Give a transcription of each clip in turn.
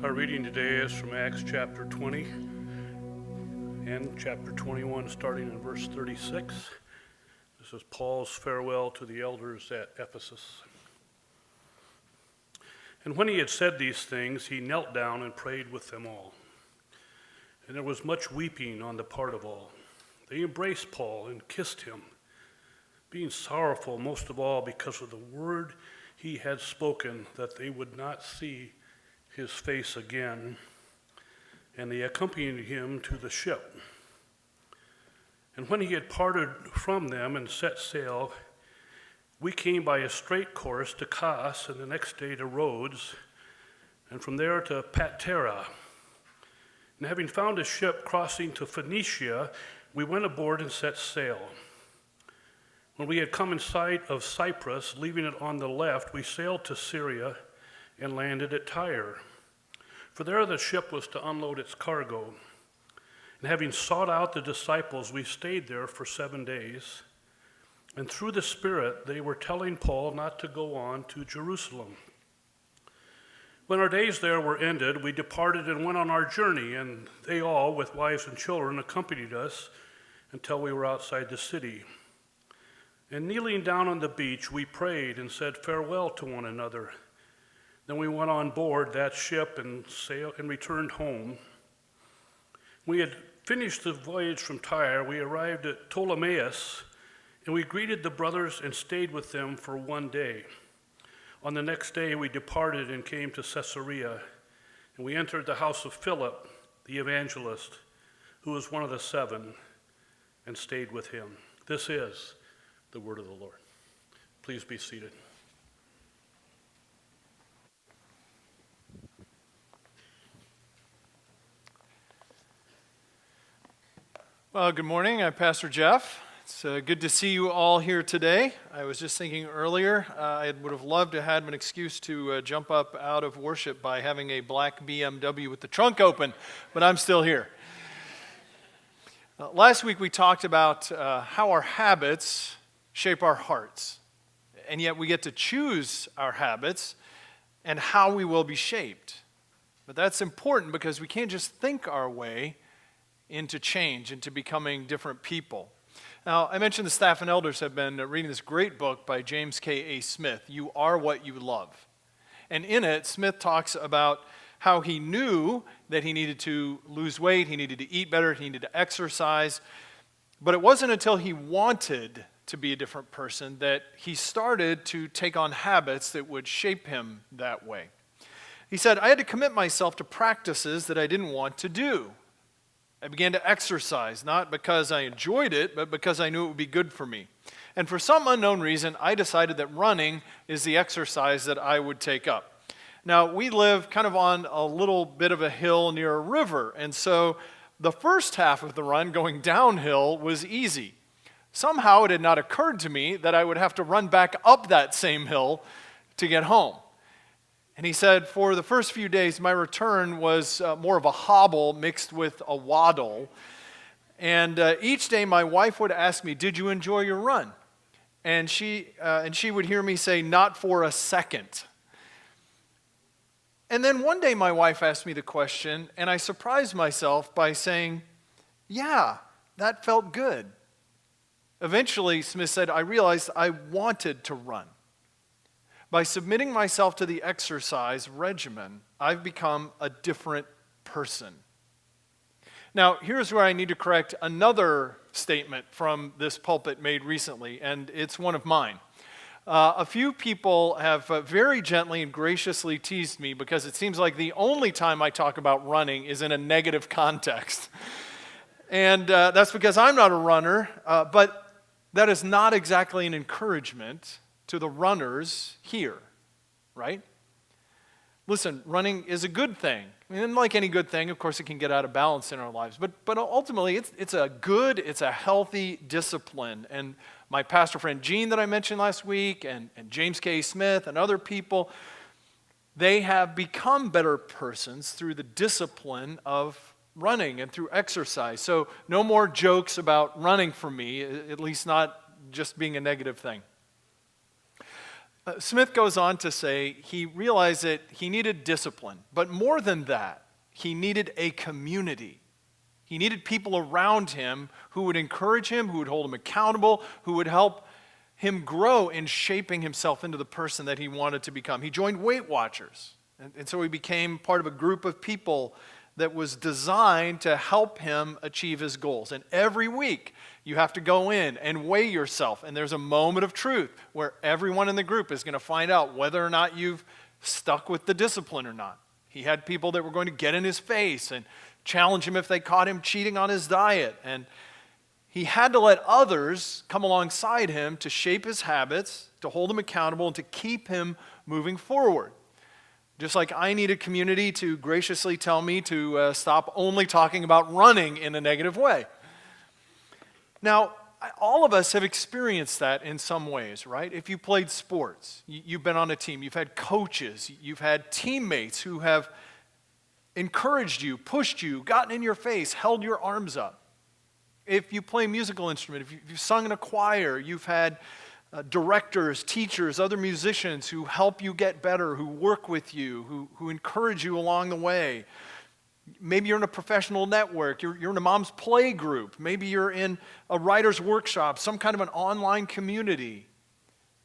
Our reading today is from Acts chapter 20 and chapter 21, starting in verse 36. This is Paul's farewell to the elders at Ephesus. And when he had said these things, he knelt down and prayed with them all. And there was much weeping on the part of all. They embraced Paul and kissed him, being sorrowful most of all because of the word he had spoken, that they would not see his face again. And they accompanied him to the ship. And when he had parted from them and set sail, we came by a straight course to Kos, and the next day to Rhodes, and from there to Patara. And having found a ship crossing to Phoenicia, we went aboard and set sail. When we had come in sight of Cyprus, leaving it on the left, we sailed to Syria and landed at Tyre. For there the ship was to unload its cargo. And having sought out the disciples, we stayed there for 7 days. And through the Spirit, they were telling Paul not to go on to Jerusalem. When our days there were ended, we departed and went on our journey, and they all, with wives and children, accompanied us until we were outside the city. And kneeling down on the beach, we prayed and said farewell to one another. Then we went on board that ship and sailed and returned home. We had finished the voyage from Tyre. We arrived at Ptolemais, and we greeted the brothers and stayed with them for 1 day. On the next day, we departed and came to Caesarea, and we entered the house of Philip, the evangelist, who was one of the 7, and stayed with him. This is the word of the Lord. Please be seated. Well, good morning. I'm Pastor Jeff. It's good to see you all here today. I was just thinking earlier, I would have loved to have an excuse to jump up out of worship by having a black BMW with the trunk open, but I'm still here. Last week we talked about how our habits shape our hearts, and yet we get to choose our habits and how we will be shaped. But that's important because we can't just think our way into change, into becoming different people. Now, I mentioned the staff and elders have been reading this great book by James K.A. Smith, You Are What You Love. And in it, Smith talks about how he knew that he needed to lose weight, he needed to eat better, he needed to exercise, but it wasn't until he wanted to be a different person that he started to take on habits that would shape him that way. He said, I had to commit myself to practices that I didn't want to do. I began to exercise, not because I enjoyed it, but because I knew it would be good for me. And for some unknown reason, I decided that running is the exercise that I would take up. Now, we live kind of on a little bit of a hill near a river, and so the first half of the run, going downhill, was easy. Somehow it had not occurred to me that I would have to run back up that same hill to get home. And he said, for the first few days, my return was more of a hobble mixed with a waddle. And each day, my wife would ask me, did you enjoy your run? And she would hear me say, not for a second. And then one day, my wife asked me the question, and I surprised myself by saying, yeah, that felt good. Eventually, Smith said, I realized I wanted to run. By submitting myself to the exercise regimen, I've become a different person. Now, here's where I need to correct another statement from this pulpit made recently, and it's one of mine. A few people have very gently and graciously teased me because it seems like the only time I talk about running is in a negative context. And that's because I'm not a runner, but that is not exactly an encouragement to the runners here, right? Listen, running is a good thing. And like any good thing, of course, it can get out of balance in our lives. But ultimately, it's a healthy discipline. And my pastor friend Gene that I mentioned last week, and James K. Smith and other people, they have become better persons through the discipline of running and through exercise. So no more jokes about running for me, at least not just being a negative thing. Smith goes on to say he realized that he needed discipline, but more than that, he needed a community. He needed people around him who would encourage him, who would hold him accountable, who would help him grow in shaping himself into the person that he wanted to become. He joined Weight Watchers, and so he became part of a group of people that was designed to help him achieve his goals. And every week, you have to go in and weigh yourself, and there's a moment of truth where everyone in the group is going to find out whether or not you've stuck with the discipline or not. He had people that were going to get in his face and challenge him if they caught him cheating on his diet. And he had to let others come alongside him to shape his habits, to hold him accountable, and to keep him moving forward. Just like I need a community to graciously tell me to stop only talking about running in a negative way. Now, all of us have experienced that in some ways, right? If you played sports, you've been on a team, you've had coaches, you've had teammates who have encouraged you, pushed you, gotten in your face, held your arms up. If you play a musical instrument, if you've sung in a choir, you've had directors, teachers, other musicians who help you get better, who work with you, who encourage you along the way. Maybe you're in a professional network, you're in a mom's play group, maybe you're in a writer's workshop, some kind of an online community,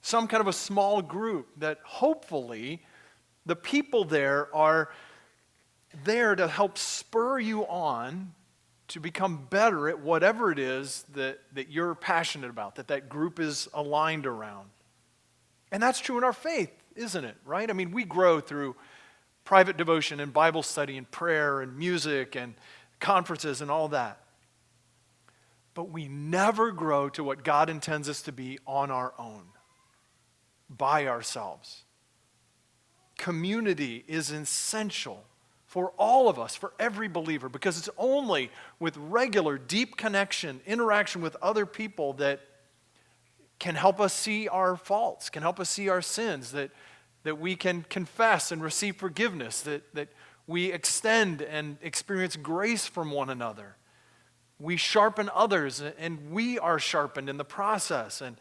some kind of a small group that hopefully the people there are there to help spur you on to become better at whatever it is that you're passionate about, that group is aligned around. And that's true in our faith, isn't it, right? I mean, we grow through private devotion and Bible study and prayer and music and conferences and all that. But we never grow to what God intends us to be on our own, by ourselves. Community is essential for all of us, for every believer, because it's only with regular, deep connection, interaction with other people that can help us see our faults, can help us see our sins, that we can confess and receive forgiveness, that we extend and experience grace from one another. We sharpen others, and we are sharpened in the process. And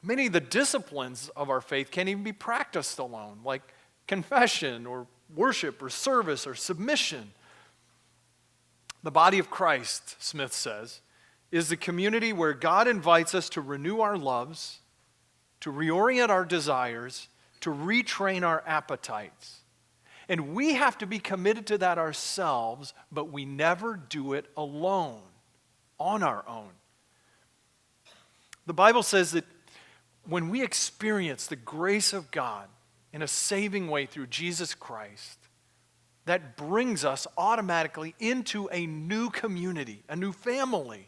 many of the disciplines of our faith can't even be practiced alone, like confession or worship or service or submission. The body of Christ, Smith says, is the community where God invites us to renew our loves, to reorient our desires, to retrain our appetites. And we have to be committed to that ourselves, but we never do it alone, on our own. The Bible says that when we experience the grace of God in a saving way through Jesus Christ, that brings us automatically into a new community, a new family.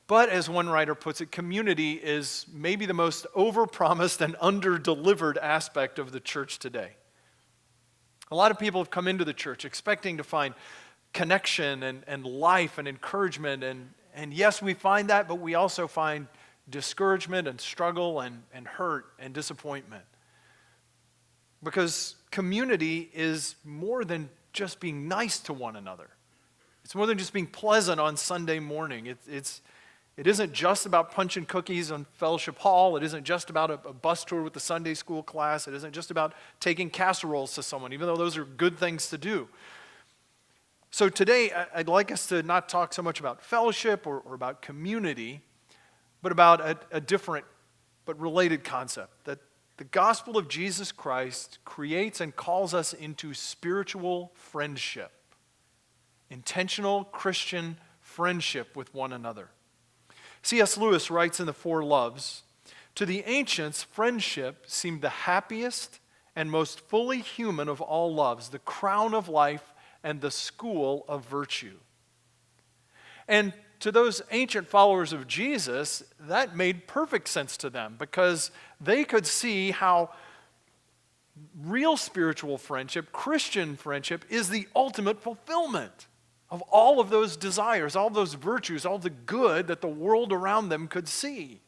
But as one writer puts it, community is maybe the most overpromised and under-delivered aspect of the church today. A lot of people have come into the church expecting to find connection and life and encouragement. And yes, we find that, but we also find discouragement and struggle and hurt and disappointment. Because community is more than just being nice to one another. It's more than just being pleasant on Sunday morning. It isn't just about punching cookies on Fellowship Hall. It isn't just about a bus tour with the Sunday school class. It isn't just about taking casseroles to someone, even though those are good things to do. So today, I'd like us to not talk so much about fellowship or about community, but about a different but related concept, that the gospel of Jesus Christ creates and calls us into spiritual friendship, intentional Christian friendship with one another. C.S. Lewis writes in The Four Loves, "To the ancients, friendship seemed the happiest and most fully human of all loves, the crown of life and the school of virtue." And to those ancient followers of Jesus, that made perfect sense to them because they could see how real spiritual friendship, Christian friendship, is the ultimate fulfillment of all of those desires, all those virtues, all the good that the world around them could see.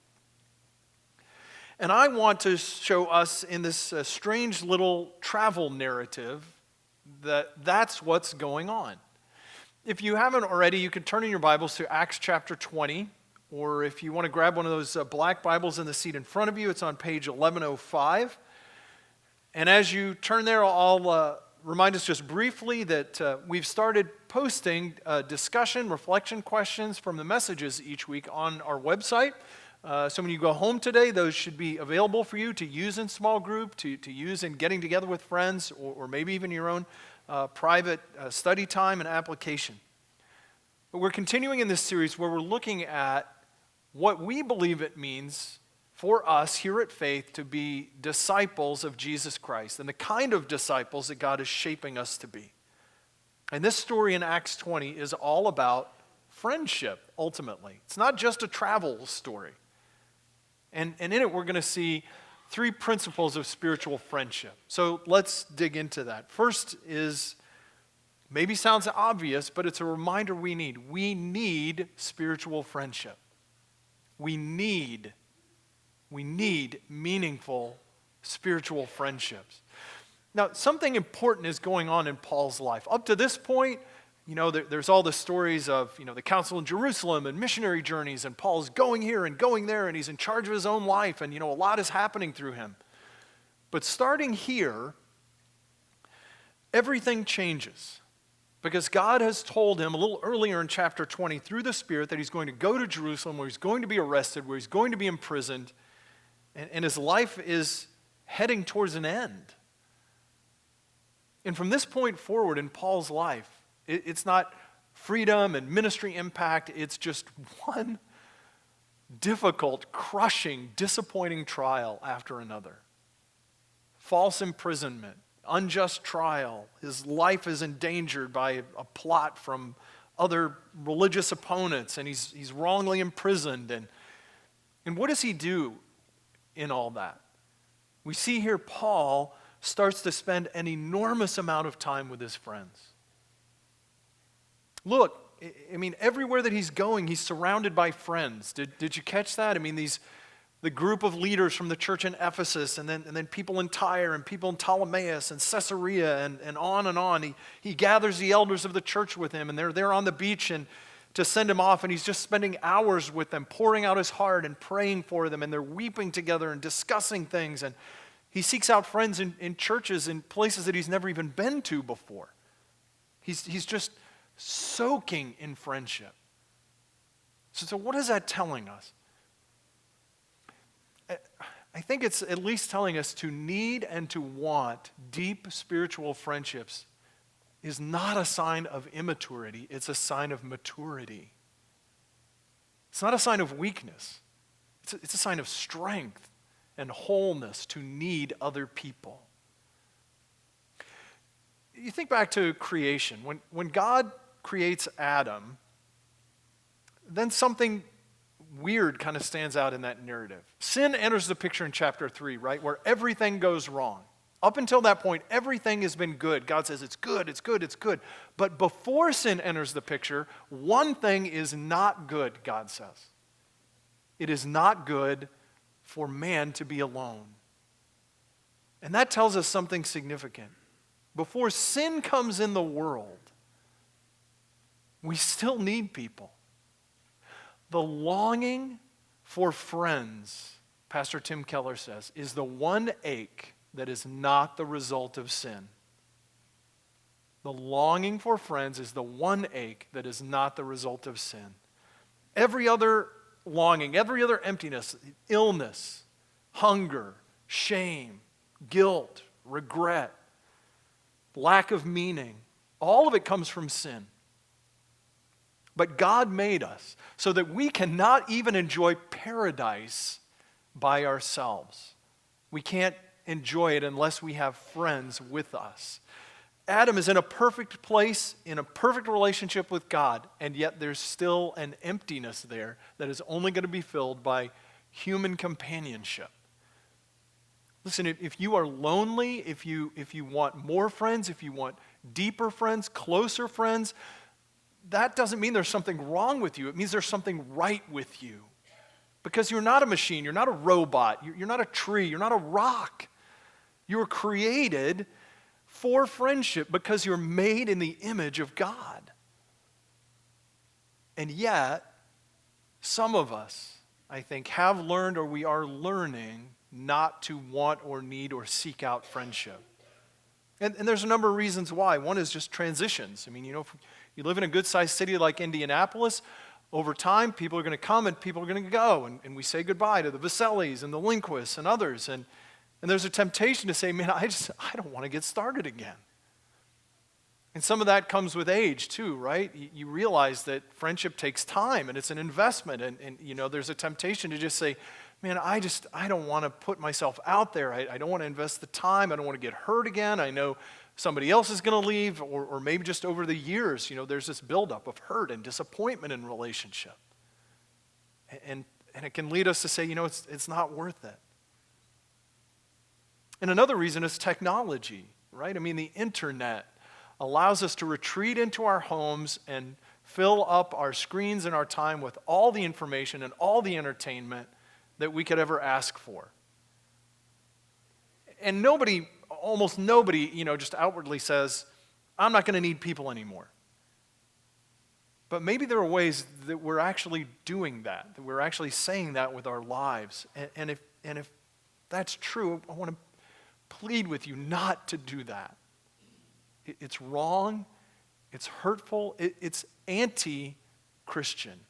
And I want to show us in this strange little travel narrative that's what's going on. If you haven't already, you can turn in your Bibles to Acts chapter 20, or if you want to grab one of those black Bibles in the seat in front of you, it's on page 1105. And as you turn there, I'll remind us just briefly that we've started posting discussion, reflection questions from the messages each week on our website. So when you go home today, those should be available for you to use in small group, to use in getting together with friends, or maybe even your own private study time and application. But we're continuing in this series where we're looking at what we believe it means for us here at Faith to be disciples of Jesus Christ and the kind of disciples that God is shaping us to be. And this story in Acts 20 is all about friendship, ultimately. It's not just a travel story. And in it, we're going to see 3 principles of spiritual friendship. So let's dig into that. First is, maybe sounds obvious, but it's a reminder we need. We need spiritual friendship. We need meaningful spiritual friendships. Now, something important is going on in Paul's life. Up to this point, there's all the stories of, the council in Jerusalem and missionary journeys, and Paul's going here and going there, and he's in charge of his own life, and, a lot is happening through him. But starting here, everything changes. Because God has told him a little earlier in chapter 20 through the Spirit that he's going to go to Jerusalem, where he's going to be arrested, where he's going to be imprisoned, and his life is heading towards an end. And from this point forward in Paul's life, it's not freedom and ministry impact, it's just one difficult, crushing, disappointing trial after another. False imprisonment, unjust trial. His life is endangered by a plot from other religious opponents, and he's wrongly imprisoned. And what does he do in all that? We see here Paul starts to spend an enormous amount of time with his friends. Look, everywhere that he's going, he's surrounded by friends. Did you catch that? The group of leaders from the church in Ephesus, and then people in Tyre, and people in Ptolemais, and Caesarea, and on and on. He gathers the elders of the church with him, and they're there on the beach and to send him off, and he's just spending hours with them, pouring out his heart and praying for them, and they're weeping together and discussing things. And he seeks out friends in churches, in places that he's never even been to before. He's just soaking in friendship. So what is that telling us? I think it's at least telling us to need and to want deep spiritual friendships is not a sign of immaturity, it's a sign of maturity. It's not a sign of weakness. It's a sign of strength and wholeness to need other people. You think back to creation. When God creates Adam, then something weird kind of stands out in that narrative. Sin enters the picture in chapter 3, right, where everything goes wrong. Up until that point, everything has been good. God says it's good, it's good, it's good. But before sin enters the picture, one thing is not good, God says. It is not good for man to be alone. And that tells us something significant. Before sin comes in the world, we still need people. The longing for friends, Pastor Tim Keller says, is the one ache that is not the result of sin. The longing for friends is the one ache that is not the result of sin. Every other longing, every other emptiness, illness, hunger, shame, guilt, regret, lack of meaning, all of it comes from sin. But God made us so that we cannot even enjoy paradise by ourselves. We can't enjoy it unless we have friends with us. Adam is in a perfect place, in a perfect relationship with God, and yet there's still an emptiness there that is only going to be filled by human companionship. Listen, if you are lonely, if you want more friends, if you want deeper friends, closer friends, that doesn't mean there's something wrong with you. It means there's something right with you. Because you're not a machine, you're not a robot, you're not a tree, you're not a rock. You were created for friendship because you're made in the image of God. And yet, some of us, I think, have learned or we are learning not to want or need or seek out friendship. And there's a number of reasons why. One is just transitions. I mean, if you live in a good-sized city like Indianapolis, over time, people are going to come and people are going to go. And we say goodbye to the Vasellis and the Lindquists and others. And there's a temptation to say, man, I don't want to get started again. And some of that comes with age too, right? You realize that friendship takes time and it's an investment. And there's a temptation to just say, man, I don't want to put myself out there. I don't want to invest the time. I don't want to get hurt again. I know somebody else is going to leave, or maybe just over the years, there's this buildup of hurt and disappointment in relationship. And it can lead us to say, it's not worth it. And another reason is technology, right? I mean, the internet allows us to retreat into our homes and fill up our screens and our time with all the information and all the entertainment that we could ever ask for. And almost nobody, just outwardly says, I'm not going to need people anymore. But maybe there are ways that we're actually doing that we're actually saying that with our lives. And if that's true, I want to plead with you not to do that. It's wrong, it's hurtful, it's anti-Christian.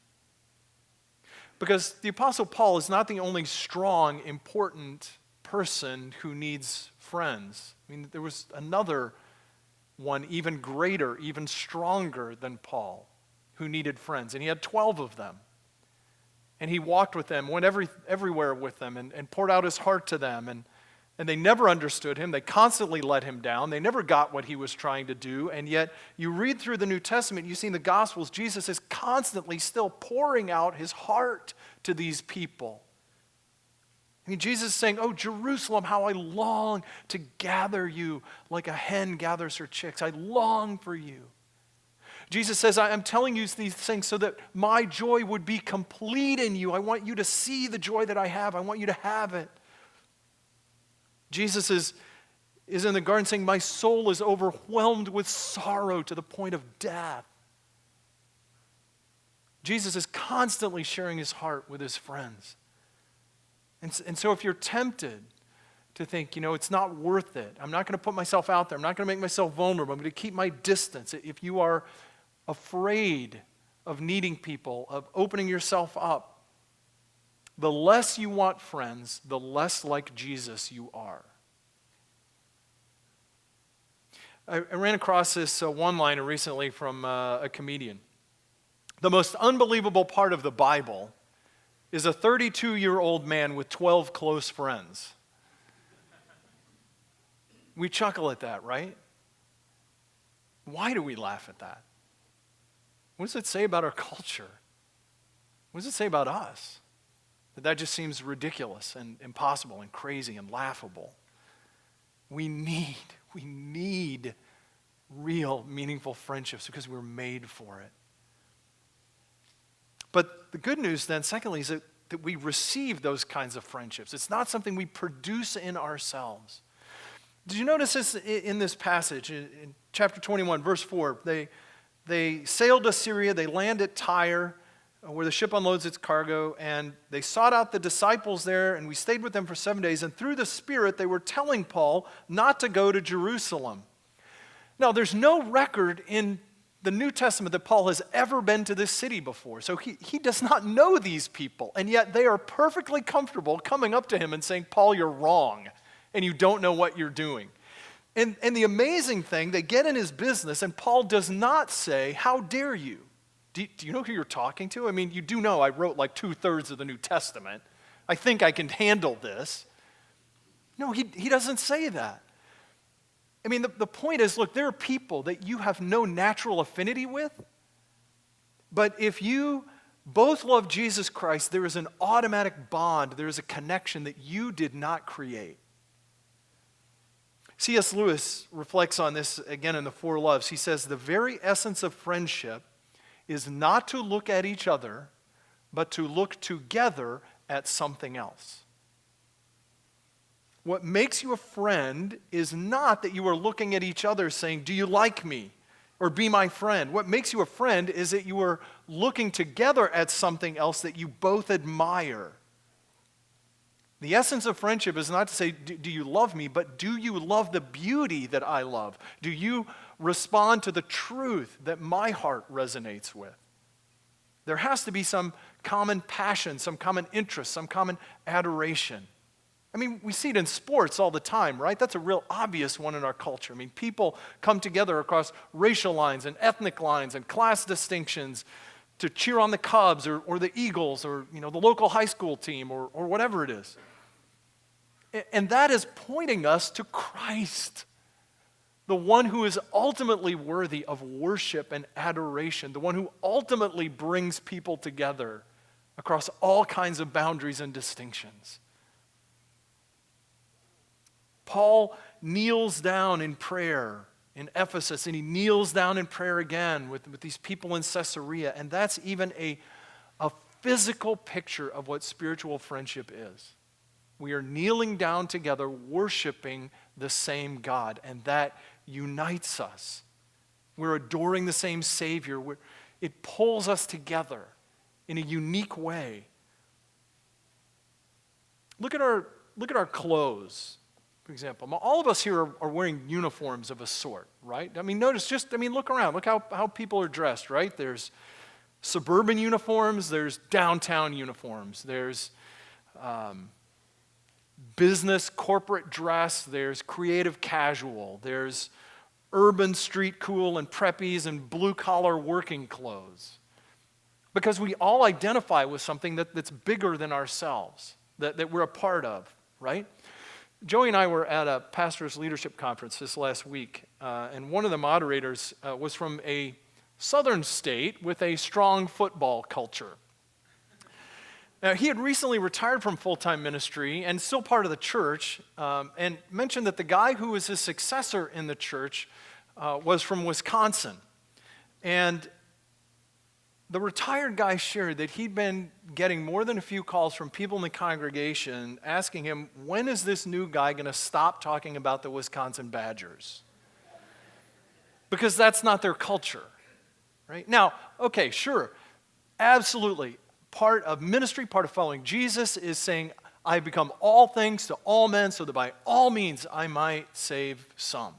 Because the Apostle Paul is not the only strong, important person who needs friends. I mean, there was another one even greater, even stronger than Paul, who needed friends. And he had 12 of them. And he walked with them, went everywhere with them, and poured out his heart to them. And they never understood him. They constantly let him down. They never got what he was trying to do. And yet, you read through the New Testament, you see in the Gospels, Jesus is constantly still pouring out his heart to these people. I mean, Jesus is saying, oh, Jerusalem, how I long to gather you like a hen gathers her chicks. I long for you. Jesus says, I'm telling you these things so that my joy would be complete in you. I want you to see the joy that I have. I want you to have it. Jesus is in the garden saying, my soul is overwhelmed with sorrow to the point of death. Jesus is constantly sharing his heart with his friends. And so if you're tempted to think, it's not worth it, I'm not going to put myself out there, I'm not going to make myself vulnerable, I'm going to keep my distance. If you are afraid of needing people, of opening yourself up, the less you want friends, the less like Jesus you are. I ran across this one-liner recently from a comedian. The most unbelievable part of the Bible is a 32-year-old man with 12 close friends. We chuckle at that, right? Why do we laugh at that? What does it say about our culture? What does it say about us? That just seems ridiculous and impossible and crazy and laughable. We need real, meaningful friendships because we're made for it. But the good news then, secondly, is that we receive those kinds of friendships. It's not something we produce in ourselves. Did you notice this in this passage, in chapter 21, verse 4? They sailed to Syria, they land at Tyre, where the ship unloads its cargo, and they sought out the disciples there, and we stayed with them for 7 days, and through the Spirit, they were telling Paul not to go to Jerusalem. Now, there's no record in the New Testament that Paul has ever been to this city before, so he does not know these people, and yet they are perfectly comfortable coming up to him and saying, Paul, you're wrong, and you don't know what you're doing. And the amazing thing, they get in his business, and Paul does not say, how dare you? Do you know who you're talking to? I mean, you do know I wrote like 2/3 of the New Testament. I think I can handle this. No, he doesn't say that. I mean, the point is, look, there are people that you have no natural affinity with, but if you both love Jesus Christ, there is an automatic bond, there is a connection that you did not create. C.S. Lewis reflects on this again in The Four Loves. He says, the very essence of friendship is not to look at each other, but to look together at something else. What makes you a friend is not that you are looking at each other saying, do you like me? or be my friend. What makes you a friend is that you are looking together at something else that you both admire. The essence of friendship is not to say, do you love me, but do you love the beauty that I love? Do you respond to the truth that my heart resonates with? There has to be some common passion, some common interest, some common adoration. I mean, we see it in sports all the time, right? That's a real obvious one in our culture. I mean, people come together across racial lines and ethnic lines and class distinctions to cheer on the Cubs or the Eagles or, the local high school team or whatever it is. And that is pointing us to Christ, the one who is ultimately worthy of worship and adoration, the one who ultimately brings people together across all kinds of boundaries and distinctions. Paul kneels down in prayer in Ephesus, and he kneels down in prayer again with these people in Caesarea, and that's even a physical picture of what spiritual friendship is. We are kneeling down together, worshiping the same God, and that unites us. We're adoring the same Savior. It pulls us together in a unique way. Look at our clothes. For example, all of us here are wearing uniforms of a sort, right? I mean, look around. Look how people are dressed, right? There's suburban uniforms, there's downtown uniforms, there's business corporate dress, there's creative casual, there's urban street cool and preppies and blue-collar working clothes. Because we all identify with something that's bigger than ourselves, that we're a part of, right? Joey and I were at a pastor's leadership conference this last week, and one of the moderators was from a southern state with a strong football culture. Now, he had recently retired from full-time ministry and still part of the church, and mentioned that the guy who was his successor in the church was from Wisconsin. And the retired guy shared that he'd been getting more than a few calls from people in the congregation asking him, when is this new guy going to stop talking about the Wisconsin Badgers? Because that's not their culture, right? Now, okay, sure, absolutely. Part of ministry, part of following Jesus is saying, I've become all things to all men so that by all means I might save some.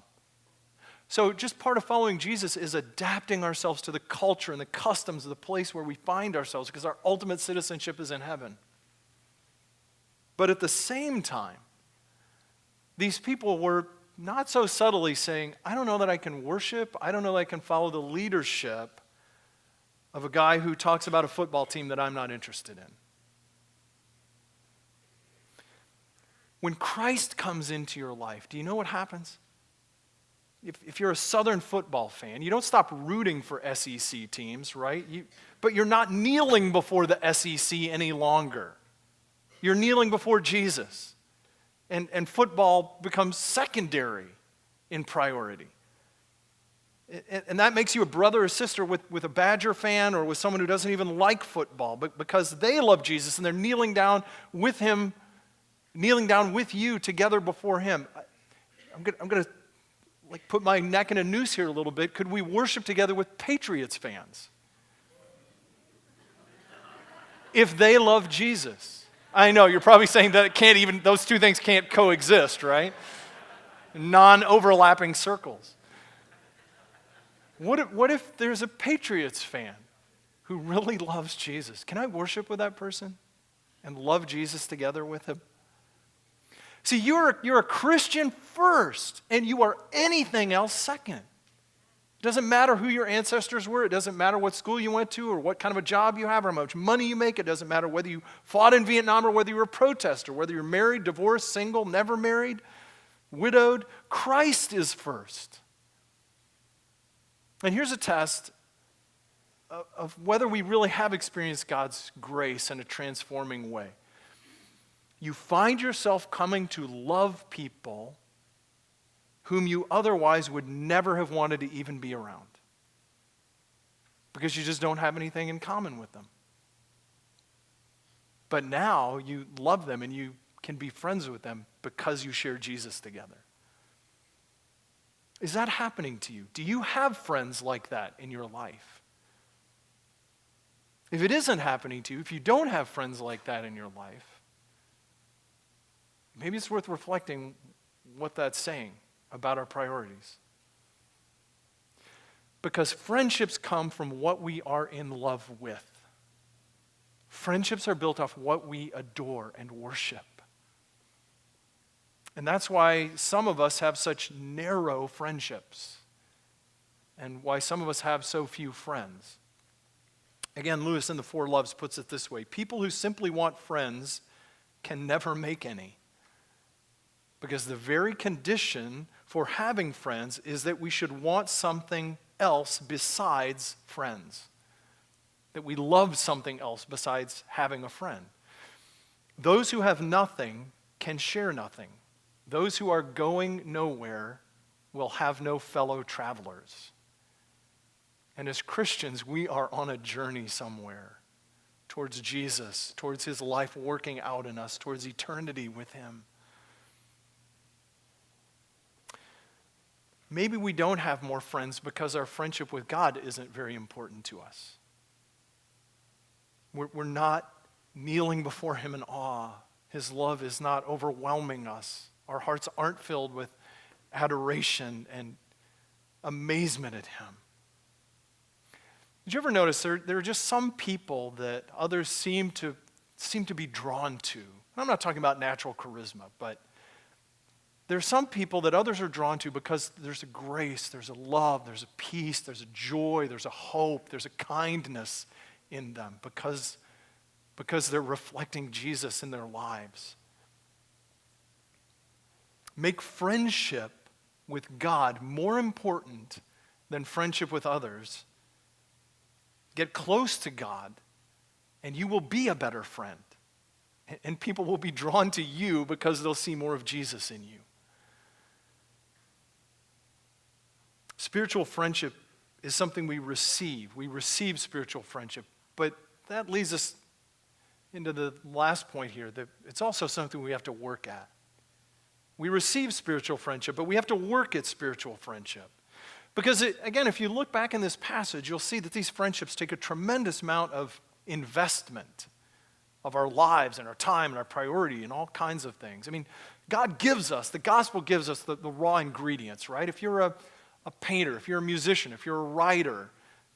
So just part of following Jesus is adapting ourselves to the culture and the customs of the place where we find ourselves, because our ultimate citizenship is in heaven. But at the same time, these people were not so subtly saying, I don't know that I can worship, I don't know that I can follow the leadership of a guy who talks about a football team that I'm not interested in. When Christ comes into your life, do you know what happens? If you're a Southern football fan, you don't stop rooting for SEC teams, right? But you're not kneeling before the SEC any longer. You're kneeling before Jesus. And football becomes secondary in priority. And that makes you a brother or sister with a Badger fan or with someone who doesn't even like football, but because they love Jesus and they're kneeling down with him, kneeling down with you together before him. I'm going to put my neck in a noose here a little bit. Could we worship together with Patriots fans? If they love Jesus. I know, you're probably saying that those two things can't coexist, right? Non-overlapping circles. What if there's a Patriots fan who really loves Jesus? Can I worship with that person and love Jesus together with him? See, you're a Christian first, and you are anything else second. It doesn't matter who your ancestors were. It doesn't matter what school you went to or what kind of a job you have or how much money you make. It doesn't matter whether you fought in Vietnam or whether you were a protester, whether you're married, divorced, single, never married, widowed. Christ is first. And here's a test of whether we really have experienced God's grace in a transforming way. You find yourself coming to love people whom you otherwise would never have wanted to even be around, because you just don't have anything in common with them. But now you love them and you can be friends with them because you share Jesus together. Is that happening to you? Do you have friends like that in your life? If it isn't happening to you, if you don't have friends like that in your life, maybe it's worth reflecting what that's saying about our priorities. Because friendships come from what we are in love with. Friendships are built off what we adore and worship. And that's why some of us have such narrow friendships, and why some of us have so few friends. Again, Lewis in The Four Loves puts it this way: people who simply want friends can never make any. Because the very condition for having friends is that we should want something else besides friends. That we love something else besides having a friend. Those who have nothing can share nothing. Those who are going nowhere will have no fellow travelers. And as Christians, we are on a journey somewhere towards Jesus, towards his life working out in us, towards eternity with him. Maybe we don't have more friends because our friendship with God isn't very important to us. We're not kneeling before him in awe. His love is not overwhelming us. Our hearts aren't filled with adoration and amazement at him. Did you ever notice there are just some people that others seem to be drawn to? I'm not talking about natural charisma, but there are some people that others are drawn to because there's a grace, there's a love, there's a peace, there's a joy, there's a hope, there's a kindness in them because they're reflecting Jesus in their lives. Make friendship with God more important than friendship with others. Get close to God, and you will be a better friend. And people will be drawn to you because they'll see more of Jesus in you. Spiritual friendship is something we receive. We receive spiritual friendship. But that leads us into the last point here, that it's also something we have to work at. We receive spiritual friendship, but we have to work at spiritual friendship. Because, again, if you look back in this passage, you'll see that these friendships take a tremendous amount of investment of our lives and our time and our priority and all kinds of things. I mean, God gives us, the gospel gives us the raw ingredients, right? If you're a painter, if you're a musician, if you're a writer,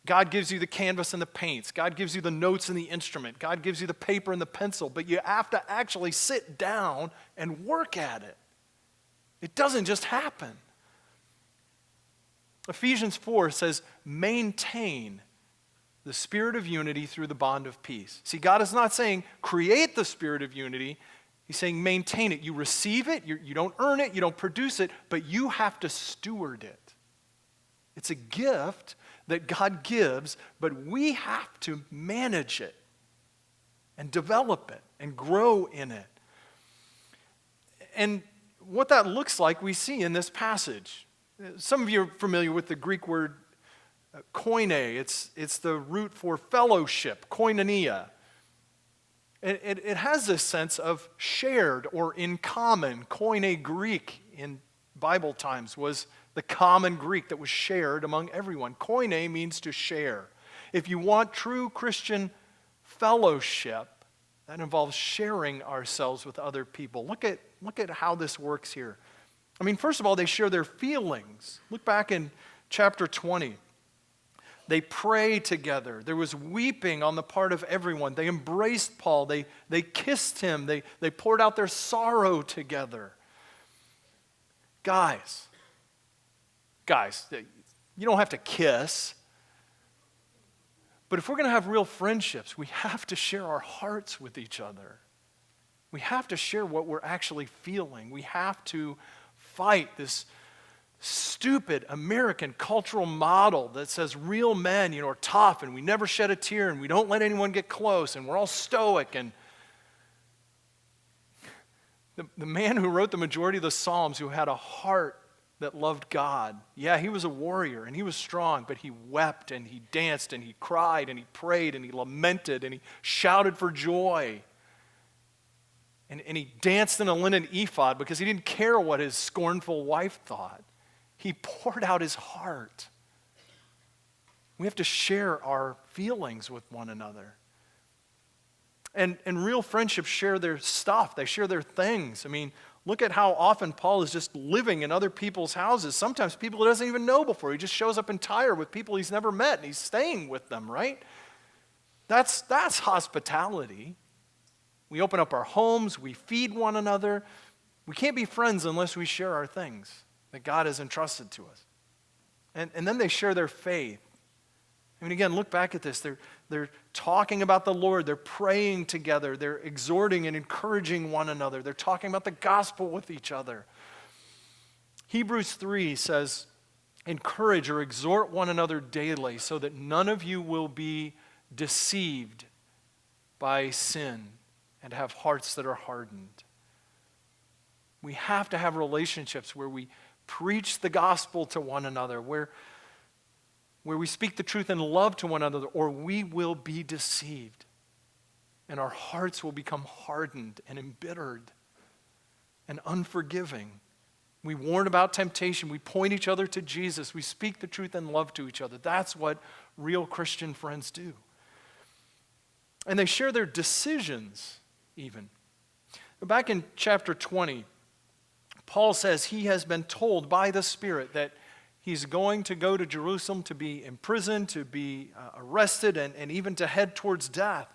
God gives you the canvas and the paints. God gives you the notes and the instrument. God gives you the paper and the pencil. But you have to actually sit down and work at it. It doesn't just happen. Ephesians 4 says, maintain the spirit of unity through the bond of peace. See, God is not saying create the spirit of unity. He's saying maintain it. You receive it. You don't earn it. You don't produce it. But you have to steward it. It's a gift that God gives, but we have to manage it and develop it and grow in it. And what that looks like we see in this passage. Some of you are familiar with the Greek word koine. It's the root for fellowship, koinonia. It has this sense of shared or in common. Koine Greek in Bible times was the common Greek that was shared among everyone. Koine means to share. If you want true Christian fellowship, that involves sharing ourselves with other people. Look at how this works here. I mean, first of all, they share their feelings. Look back in chapter 20. They pray together. There was weeping on the part of everyone. They embraced Paul. They kissed him. They poured out their sorrow together. Guys, you don't have to kiss. But if we're going to have real friendships, we have to share our hearts with each other. We have to share what we're actually feeling. We have to fight this stupid American cultural model that says real men, are tough and we never shed a tear and we don't let anyone get close and we're all stoic. And the man who wrote the majority of the Psalms, who had a heart that loved God, yeah, he was a warrior and he was strong, but he wept and he danced and he cried and he prayed and he lamented and he shouted for joy. And he danced in a linen ephod because he didn't care what his scornful wife thought. He poured out his heart. We have to share our feelings with one another. And real friendships share their stuff. They share their things. I mean, look at how often Paul is just living in other people's houses. Sometimes people he doesn't even know before. He just shows up in Tyre with people he's never met, and he's staying with them, right? That's hospitality. We open up our homes. We feed one another. We can't be friends unless we share our things that God has entrusted to us. And then they share their faith. I mean, again, look back at this. They're talking about the Lord. They're praying together. They're exhorting and encouraging one another. They're talking about the gospel with each other. Hebrews 3 says, encourage or exhort one another daily so that none of you will be deceived by sin and have hearts that are hardened. We have to have relationships where we preach the gospel to one another, where we speak the truth in love to one another, or we will be deceived. And our hearts will become hardened and embittered and unforgiving. We warn about temptation. We point each other to Jesus. We speak the truth in love to each other. That's what real Christian friends do. And they share their decisions even. Back in chapter 20, Paul says he has been told by the Spirit that he's going to go to Jerusalem to be imprisoned, to be arrested, and even to head towards death.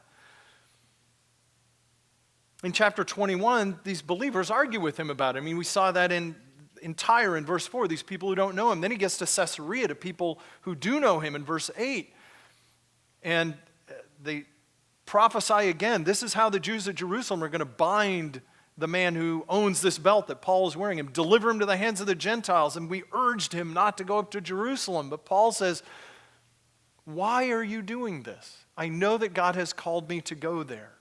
In chapter 21, these believers argue with him about it. I mean, we saw that in Tyre in verse 4, these people who don't know him. Then he gets to Caesarea, to people who do know him in verse 8. And they prophesy again. This is how the Jews at Jerusalem are going to bind the man who owns this belt that Paul is wearing, him, deliver him to the hands of the Gentiles. And we urged him not to go up to Jerusalem. But Paul says, why are you doing this? I know that God has called me to go there.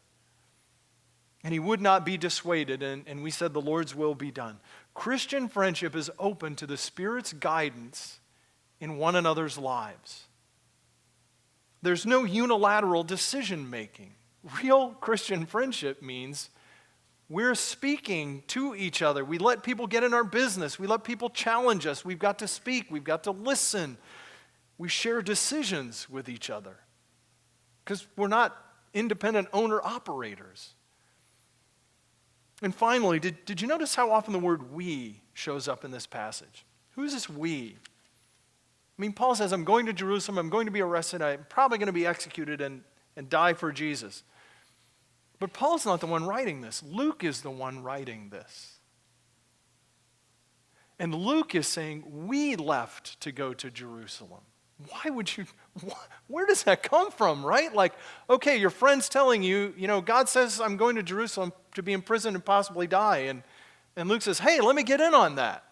And he would not be dissuaded, and we said the Lord's will be done. Christian friendship is open to the Spirit's guidance in one another's lives. There's no unilateral decision making. Real Christian friendship means we're speaking to each other. We let people get in our business. We let people challenge us. We've got to speak. We've got to listen. We share decisions with each other because we're not independent owner-operators. And finally, did you notice how often the word we shows up in this passage? Who is this we? I mean, Paul says, I'm going to Jerusalem, I'm going to be arrested, I'm probably going to be executed and die for Jesus. But Paul's not the one writing this. Luke is the one writing this. And Luke is saying, we left to go to Jerusalem. Why would you, where does that come from, right? Like, okay, your friend's telling you, God says I'm going to Jerusalem to be imprisoned and possibly die. And Luke says, hey, let me get in on that.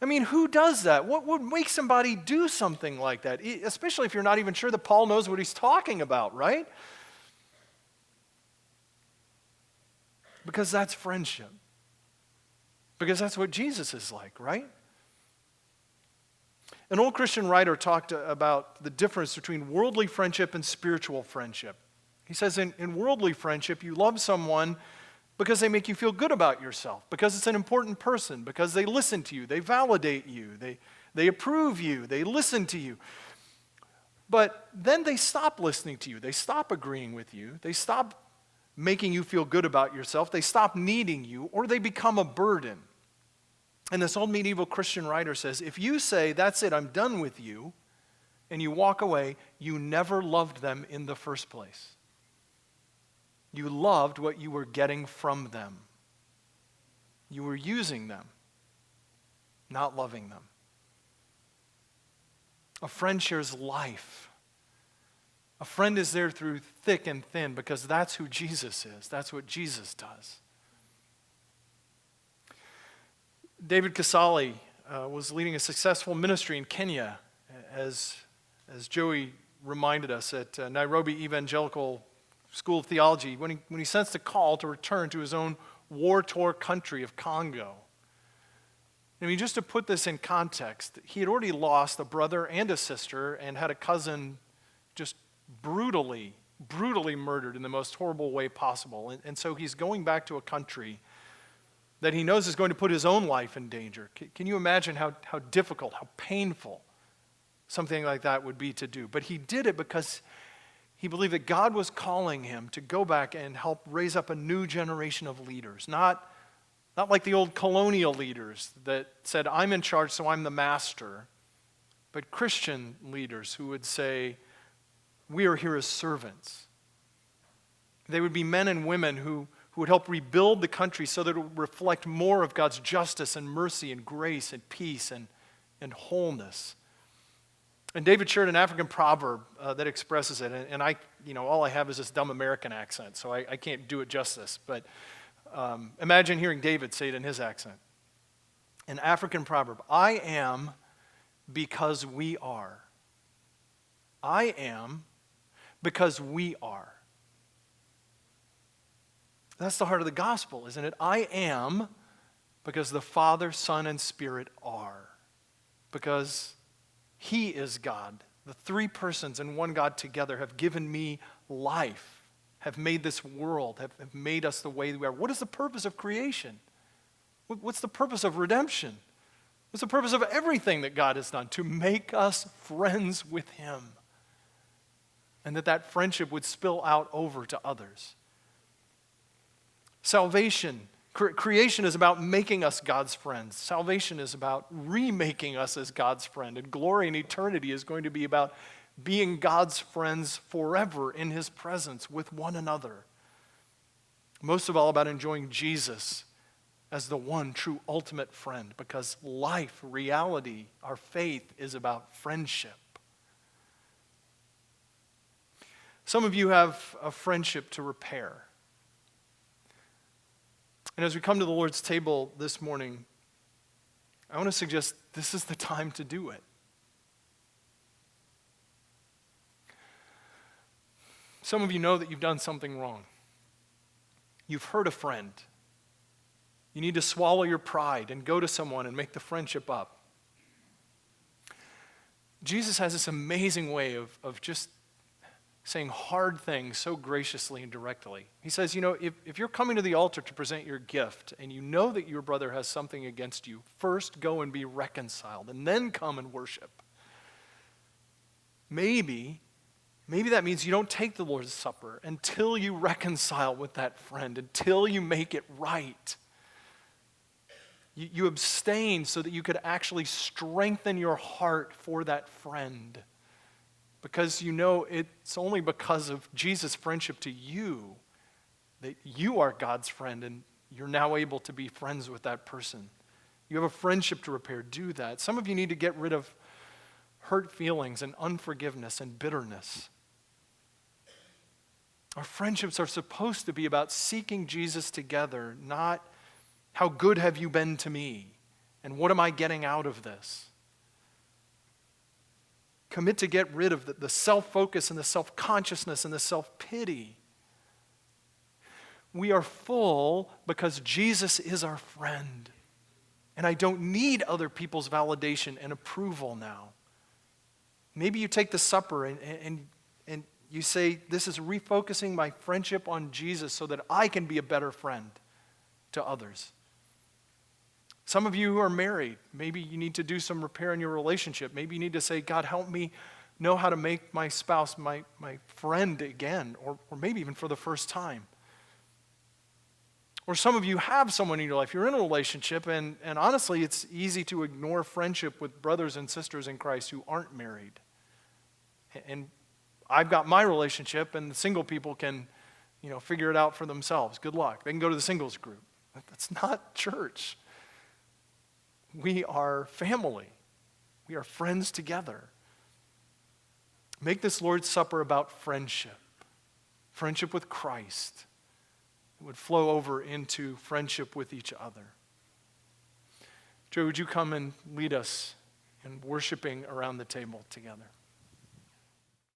I mean, who does that? What would make somebody do something like that? Especially if you're not even sure that Paul knows what he's talking about, right? Because that's friendship. Because that's what Jesus is like, right? An old Christian writer talked about the difference between worldly friendship and spiritual friendship. He says in worldly friendship, you love someone because they make you feel good about yourself, because it's an important person, because they listen to you, they validate you, they approve you, they listen to you. But then they stop listening to you, they stop agreeing with you, they stop making you feel good about yourself, they stop needing you, or they become a burden. And this old medieval Christian writer says, if you say, that's it, I'm done with you, and you walk away, you never loved them in the first place. You loved what you were getting from them. You were using them, not loving them. A friend shares life. A friend is there through thick and thin because that's who Jesus is. That's what Jesus does. David Casale was leading a successful ministry in Kenya, as Joey reminded us, at Nairobi Evangelical School of Theology, when he sensed a call to return to his own war-torn country of Congo. I mean, just to put this in context, he had already lost a brother and a sister and had a cousin just brutally murdered in the most horrible way possible. And so he's going back to a country that he knows is going to put his own life in danger. Can you imagine how difficult, how painful something like that would be to do? But he did it because he believed that God was calling him to go back and help raise up a new generation of leaders, not like the old colonial leaders that said, I'm in charge, so I'm the master, but Christian leaders who would say, we are here as servants. They would be men and women who would help rebuild the country so that it would reflect more of God's justice and mercy and grace and peace and wholeness. And David shared an African proverb that expresses it, and I, all I have is this dumb American accent, so I can't do it justice, but imagine hearing David say it in his accent. An African proverb, I am because we are. I am because we are. That's the heart of the gospel, isn't it? I am because the Father, Son, and Spirit are. Because He is God. The three persons and one God together have given me life, have made this world, have made us the way we are. What is the purpose of creation? What's the purpose of redemption? What's the purpose of everything that God has done? To make us friends with Him. And that friendship would spill out over to others. Salvation, creation is about making us God's friends. Salvation is about remaking us as God's friend. And glory and eternity is going to be about being God's friends forever in His presence with one another. Most of all about enjoying Jesus as the one true ultimate friend, because life, reality, our faith is about friendship. Some of you have a friendship to repair. And as we come to the Lord's table this morning, I want to suggest this is the time to do it. Some of you know that you've done something wrong. You've hurt a friend. You need to swallow your pride and go to someone and make the friendship up. Jesus has this amazing way of just saying hard things so graciously and directly. He says, if you're coming to the altar to present your gift and you know that your brother has something against you, first go and be reconciled and then come and worship. Maybe that means you don't take the Lord's Supper until you reconcile with that friend, until you make it right. You abstain so that you could actually strengthen your heart for that friend. Because you know it's only because of Jesus' friendship to you that you are God's friend and you're now able to be friends with that person. You have a friendship to repair. Do that. Some of you need to get rid of hurt feelings and unforgiveness and bitterness. Our friendships are supposed to be about seeking Jesus together, not how good have you been to me and what am I getting out of this. Commit to get rid of the self-focus and the self-consciousness and the self-pity. We are full because Jesus is our friend. And I don't need other people's validation and approval now. Maybe you take the supper and you say, this is refocusing my friendship on Jesus so that I can be a better friend to others. Some of you who are married, maybe you need to do some repair in your relationship. Maybe you need to say, God, help me know how to make my spouse my friend again, or maybe even for the first time. Or some of you have someone in your life. You're in a relationship, and honestly, it's easy to ignore friendship with brothers and sisters in Christ who aren't married. And I've got my relationship, and the single people can, figure it out for themselves. Good luck. They can go to the singles group. That's not church. We are family. We are friends together. Make this Lord's Supper about friendship with Christ. It would flow over into friendship with each other. Joe, would you come and lead us in worshiping around the table together?